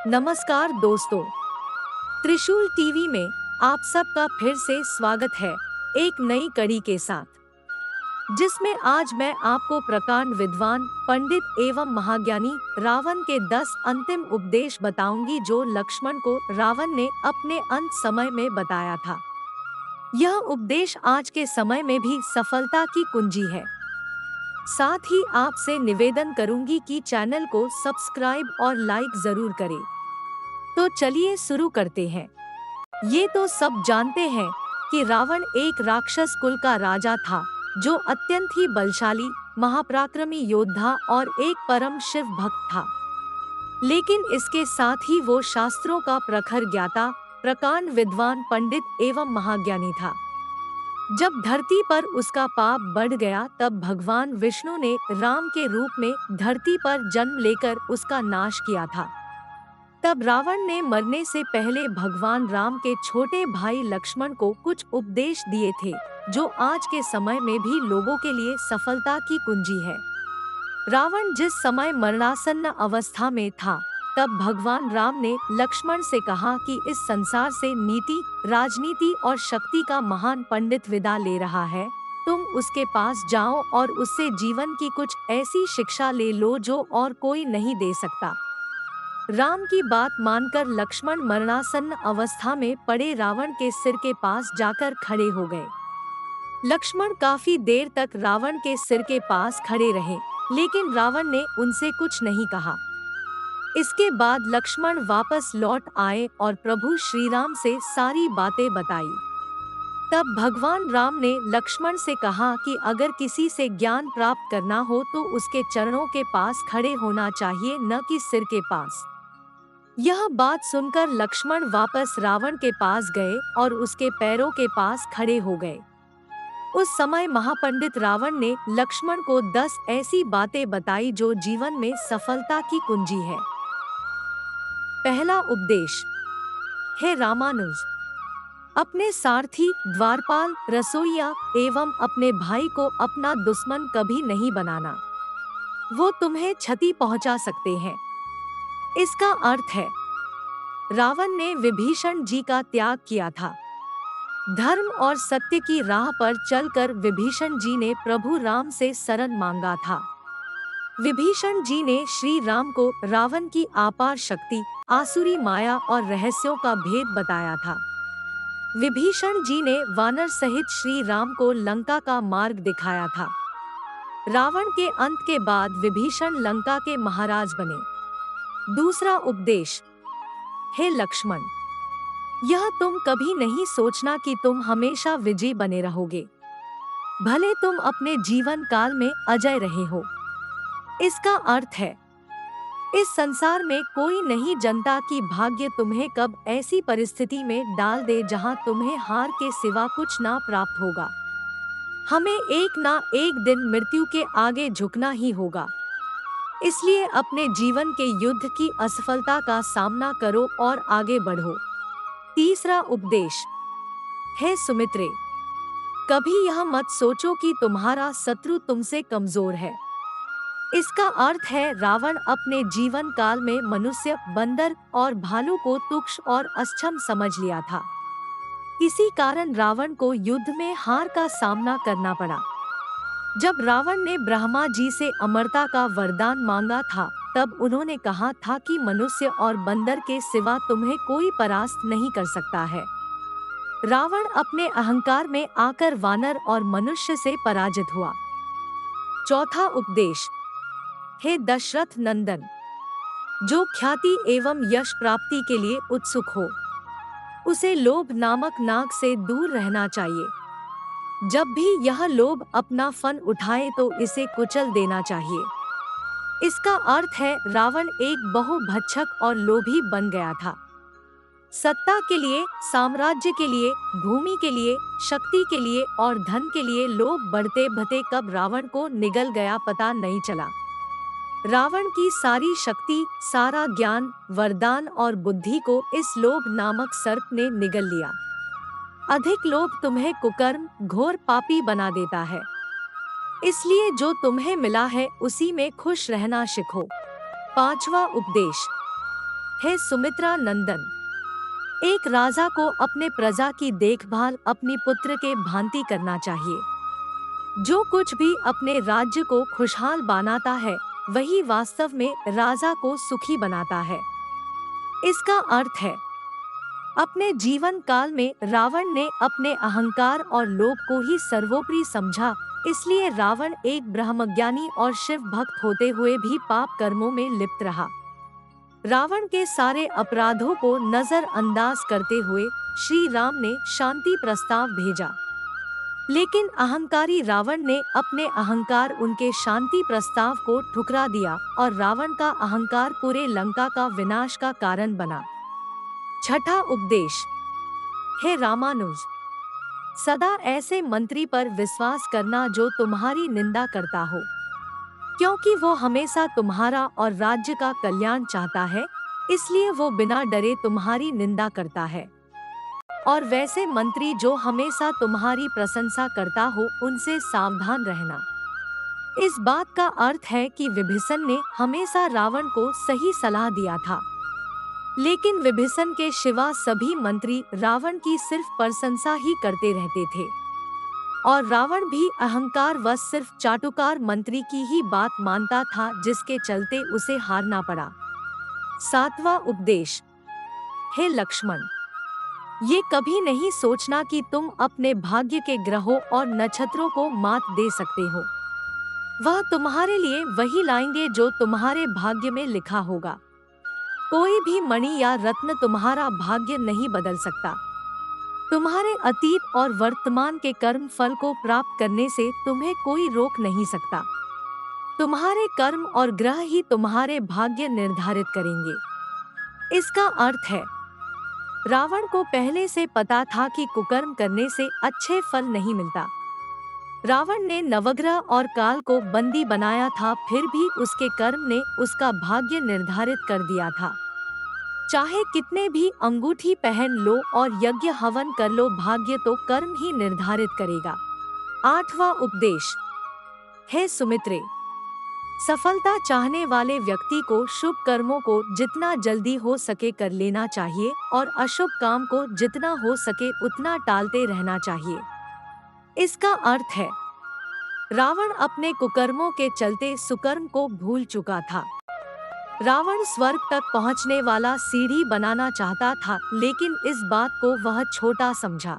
नमस्कार दोस्तों, त्रिशूल टीवी में आप सबका फिर से स्वागत है एक नई कड़ी के साथ, जिसमें आज मैं आपको प्रकांड विद्वान पंडित एवं महाज्ञानी रावण के 10 अंतिम उपदेश बताऊंगी जो लक्ष्मण को रावण ने अपने अंत समय में बताया था। यह उपदेश आज के समय में भी सफलता की कुंजी है। साथ ही आपसे निवेदन करूंगी कि चैनल को सब्सक्राइब और लाइक जरूर करें। तो चलिए शुरू करते हैं। ये तो सब जानते हैं कि रावण एक राक्षस कुल का राजा था, जो अत्यंत ही बलशाली, महापराक्रमी योद्धा और एक परम शिव भक्त था। लेकिन इसके साथ ही वो शास्त्रों का प्रखर ज्ञाता, प्रकांड विद्वान पंडित एवं महाज्ञानी था। जब धरती पर उसका पाप बढ़ गया, तब भगवान विष्णु ने राम के रूप में धरती पर जन्म लेकर उसका नाश किया था। तब रावण ने मरने से पहले भगवान राम के छोटे भाई लक्ष्मण को कुछ उपदेश दिए थे, जो आज के समय में भी लोगों के लिए सफलता की कुंजी है। रावण जिस समय मरणासन्न अवस्था में था, तब भगवान राम ने लक्ष्मण से कहा कि इस संसार से नीति, राजनीति और शक्ति का महान पंडित विदा ले रहा है। तुम उसके पास जाओ और उससे जीवन की कुछ ऐसी शिक्षा ले लो जो और कोई नहीं दे सकता। राम की बात मानकर लक्ष्मण मरणासन्न अवस्था में पड़े रावण के सिर के पास जाकर खड़े हो गए। लक्ष्मण काफी देर तक रावण के सिर के पास खड़े रहे, लेकिन रावण ने उनसे कुछ नहीं कहा। इसके बाद लक्ष्मण वापस लौट आए और प्रभु श्री राम से सारी बातें बताई। तब भगवान राम ने लक्ष्मण से कहा कि अगर किसी से ज्ञान प्राप्त करना हो तो उसके चरणों के पास खड़े होना चाहिए, न कि सिर के पास। यह बात सुनकर लक्ष्मण वापस रावण के पास गए और उसके पैरों के पास खड़े हो गए। उस समय महापंडित रावण ने लक्ष्मण को 10 ऐसी बातें बताई जो जीवन में सफलता की कुंजी है। पहला उपदेश। हे रामानुज, अपने सारथी, द्वारपाल, रसोइया एवं अपने भाई को अपना दुश्मन कभी नहीं बनाना। वो तुम्हें क्षति पहुंचा सकते हैं। इसका अर्थ है, रावण ने विभीषण जी का त्याग किया था। धर्म और सत्य की राह पर चलकर विभीषण जी ने प्रभु राम से शरण मांगा था। विभीषण जी ने श्री राम को रावण की अपार शक्ति, आसुरी माया और रहस्यों का भेद बताया था। विभीषण जी ने वानर सहित श्री राम को लंका का मार्ग दिखाया था। रावण के अंत के बाद विभीषण लंका के महाराज बने। दूसरा उपदेश। हे लक्ष्मण, यह तुम कभी नहीं सोचना कि तुम हमेशा विजयी बने रहोगे, भले तुम अपने जीवन काल में अजय रहे हो। इसका अर्थ है, इस संसार में कोई नहीं जानता कि भाग्य तुम्हें कब ऐसी परिस्थिति में डाल दे जहां तुम्हें हार के सिवा कुछ ना प्राप्त होगा। हमें एक ना एक दिन मृत्यु के आगे झुकना ही होगा। इसलिए अपने जीवन के युद्ध की असफलता का सामना करो और आगे बढ़ो। तीसरा उपदेश। हे सुमित्रे, कभी यह मत सोचो कि तुम्हारा शत्रु तुमसे कमजोर है। इसका अर्थ है, रावण अपने जीवन काल में मनुष्य, बंदर और भालू को तुच्छ और अक्षम समझ लिया था। इसी कारण रावण को युद्ध में हार का सामना करना पड़ा। जब रावण ने ब्रह्मा जी से अमरता का वरदान मांगा था, तब उन्होंने कहा था कि मनुष्य और बंदर के सिवा तुम्हें कोई परास्त नहीं कर सकता है। रावण अपने अहंकार में आकर वानर और मनुष्य से पराजित हुआ। चौथा उपदेश। हे दशरथ नंदन, जो ख्याति एवं यश प्राप्ति के लिए उत्सुक हो, उसे लोभ नामक नाग से दूर रहना चाहिए। जब भी यह लोभ अपना फन उठाए तो इसे कुचल देना चाहिए। इसका अर्थ है, रावण एक बहुभक्षक और लोभी बन गया था। सत्ता के लिए, साम्राज्य के लिए, भूमि के लिए, शक्ति के लिए और धन के लिए लोभ बढ़ते बढ़ते कब रावण को निगल गया पता नहीं चला। रावण की सारी शक्ति, सारा ज्ञान, वरदान और बुद्धि को इस लोभ नामक सर्प ने निगल लिया। अधिक लोभ तुम्हें कुकर्म, घोर पापी बना देता है। इसलिए जो तुम्हें मिला है उसी में खुश रहना सीखो। पांचवा उपदेश। हे सुमित्रा नंदन, एक राजा को अपने प्रजा की देखभाल अपनी पुत्र के भांति करना चाहिए। जो कुछ भी अपने राज्य को खुशहाल बनाता है, वही वास्तव में राजा को सुखी बनाता है। इसका अर्थ है, अपने जीवन काल में रावण ने अपने अहंकार और लोभ को ही सर्वोपरि समझा, इसलिए रावण एक ब्रह्मज्ञानी और शिव भक्त होते हुए भी पाप कर्मों में लिप्त रहा। रावण के सारे अपराधों को नजरअंदाज करते हुए श्री राम ने शांति प्रस्ताव भेजा, लेकिन अहंकारी रावण ने अपने अहंकार उनके शांति प्रस्ताव को ठुकरा दिया और रावण का अहंकार पूरे लंका का विनाश का कारण बना। छठा उपदेश। हे रामानुज, सदा ऐसे मंत्री पर विश्वास करना जो तुम्हारी निंदा करता हो, क्योंकि वो हमेशा तुम्हारा और राज्य का कल्याण चाहता है, इसलिए वो बिना डरे तुम्हारी निंदा करता है। और वैसे मंत्री जो हमेशा तुम्हारी प्रशंसा करता हो, उनसे सावधान रहना। इस बात का अर्थ है कि विभीषण ने हमेशा रावण को सही सलाह दिया था, लेकिन विभीषण के सिवा सभी मंत्री रावण की सिर्फ प्रशंसा ही करते रहते थे, और रावण भी अहंकार व सिर्फ चाटुकार मंत्री की ही बात मानता था, जिसके चलते उसे हारना पड़ा। सातवां उपदेश। हे लक्ष्मण, ये कभी नहीं सोचना कि तुम अपने भाग्य के ग्रहों और नक्षत्रों को मात दे सकते हो। वह तुम्हारे लिए वही लाएंगे जो तुम्हारे भाग्य में लिखा होगा। कोई भी मणि या रत्न तुम्हारा भाग्य नहीं बदल सकता। तुम्हारे अतीत और वर्तमान के कर्म फल को प्राप्त करने से तुम्हें कोई रोक नहीं सकता। तुम्हारे कर्म और ग्रह ही तुम्हारे भाग्य निर्धारित करेंगे। इसका अर्थ है, रावण को पहले से पता था कि कुकर्म करने से अच्छे फल नहीं मिलता। रावण ने नवग्रह और काल को बंदी बनाया था, फिर भी उसके कर्म ने उसका भाग्य निर्धारित कर दिया था। चाहे कितने भी अंगूठी पहन लो और यज्ञ हवन कर लो, भाग्य तो कर्म ही निर्धारित करेगा। आठवां उपदेश। हे सुमित्रे, सफलता चाहने वाले व्यक्ति को शुभ कर्मों को जितना जल्दी हो सके कर लेना चाहिए और अशुभ काम को जितना हो सके उतना टालते रहना चाहिए। इसका अर्थ है, रावण अपने कुकर्मों के चलते सुकर्म को भूल चुका था। रावण स्वर्ग तक पहुंचने वाला सीढ़ी बनाना चाहता था, लेकिन इस बात को वह छोटा समझा,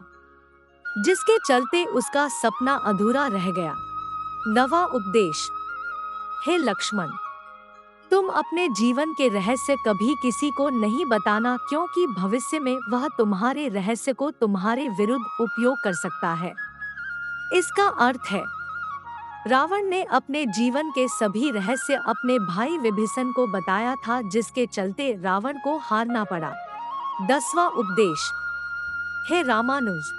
जिसके चलते उसका सपना अधूरा रह गया। नवा उपदेश। हे लक्ष्मण, तुम अपने जीवन के रहस्य कभी किसी को नहीं बताना, क्योंकि भविष्य में वह तुम्हारे रहस्य को तुम्हारे विरुद्ध उपयोग कर सकता है। इसका अर्थ है, रावण ने अपने जीवन के सभी रहस्य अपने भाई विभीषण को बताया था, जिसके चलते रावण को हारना पड़ा। 10वां उपदेश। हे रामानुज,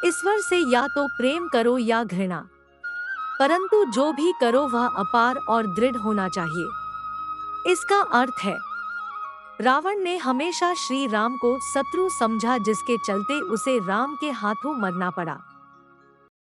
ईश्वर से या तो प्रेम करो या घृणा, परंतु जो भी करो वह अपार और दृढ़ होना चाहिए। इसका अर्थ है, रावण ने हमेशा श्री राम को शत्रु समझा, जिसके चलते उसे राम के हाथों मरना पड़ा।